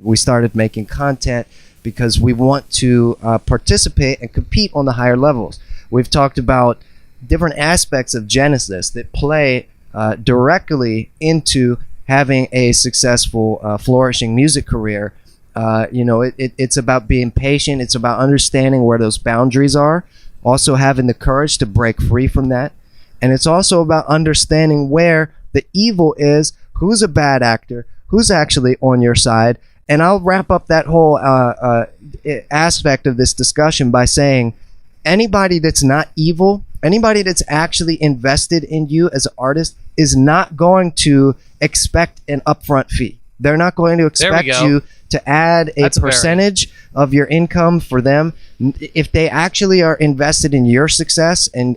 We started making content because we want to participate and compete on the higher levels. We've talked about different aspects of Genesis that play directly into having a successful, flourishing music career. It's about being patient. It's about understanding where those boundaries are, also having the courage to break free from that. And it's also about understanding where the evil is, who's a bad actor, who's actually on your side. And I'll wrap up that whole aspect of this discussion by saying anybody that's not evil, anybody that's actually invested in you as an artist is not going to expect an upfront fee. They're not going to expect you to add a percentage of your income for them. If they actually are invested in your success and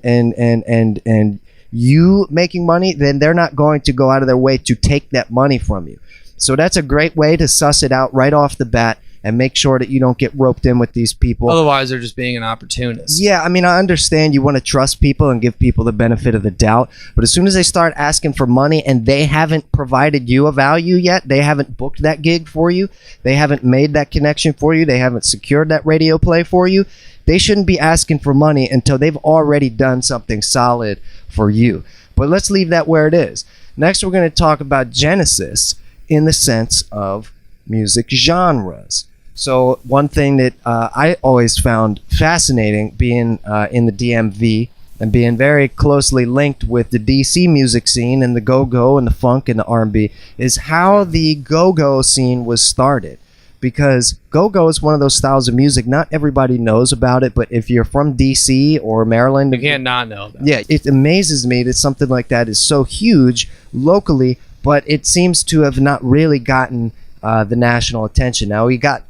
you making money, then they're not going to go out of their way to take that money from you. So that's a great way to suss it out right off the bat and make sure that you don't get roped in with these people. Otherwise, they're just being an opportunist. Yeah, I mean, I understand you want to trust people and give people the benefit of the doubt, but as soon as they start asking for money and they haven't provided you a value yet, they haven't booked that gig for you, they haven't made that connection for you, they haven't secured that radio play for you, they shouldn't be asking for money until they've already done something solid for you. But let's leave that where it is. Next, we're going to talk about Genesis in the sense of music genres. So one thing that I always found fascinating being in the DMV and being very closely linked with the DC music scene and the go-go and the funk and the R&B is how the go-go scene was started. Because go-go is one of those styles of music not everybody knows about it, but if you're from DC or Maryland, you can't not know about it. It amazes me that something like that is so huge locally, but it seems to have not really gotten the national attention. Now, we got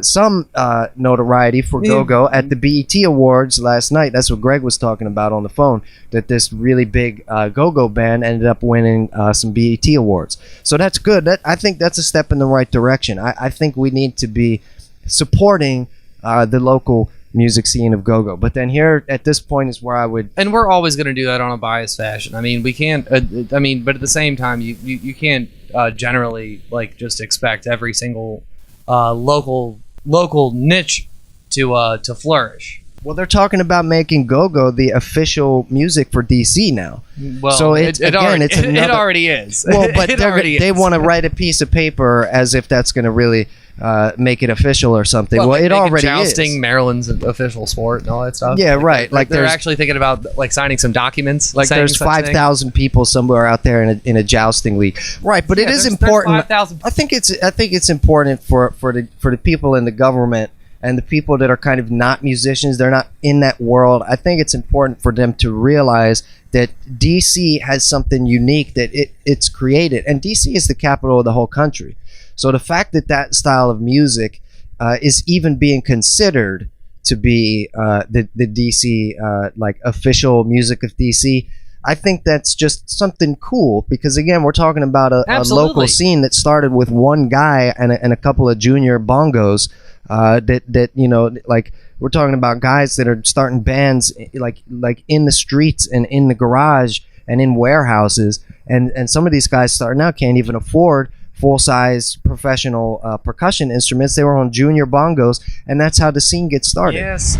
some notoriety for go-go at the BET Awards last night. That's what Greg was talking about on the phone, that this really big go-go band ended up winning some BET Awards. So that's good. I think that's a step in the right direction. I think we need to be supporting the local music scene of go-go. But then here at this point is where I would... And we're always going to do that on a biased fashion. I mean, we can't... but at the same time, you can't generally just expect every single local niche to flourish. Well, they're talking about making go-go the official music for DC now. Well, so it already is. Well, but they want to write a piece of paper as if that's going to really make it official or something. Well, it already jousting is. Maryland's official sport and all that stuff. Yeah, right. Like they're actually thinking about signing some documents. Like there's 5,000 people somewhere out there in a jousting league. Right, but it is important. 5,000. I think it's important for the people in the government and the people that are kind of not musicians, they're not in that world. I think it's important for them to realize that DC has something unique that it's created, and DC is the capital of the whole country. So the fact that style of music is even being considered to be the DC official music of DC, I think that's just something cool, because again, we're talking about a local scene that started with one guy and a couple of junior bongos. We're talking about guys that are starting bands like in the streets and in the garage and in warehouses, and some of these guys starting out can't even afford full-size professional percussion instruments. They were on junior bongos, and that's how the scene gets started. Yes.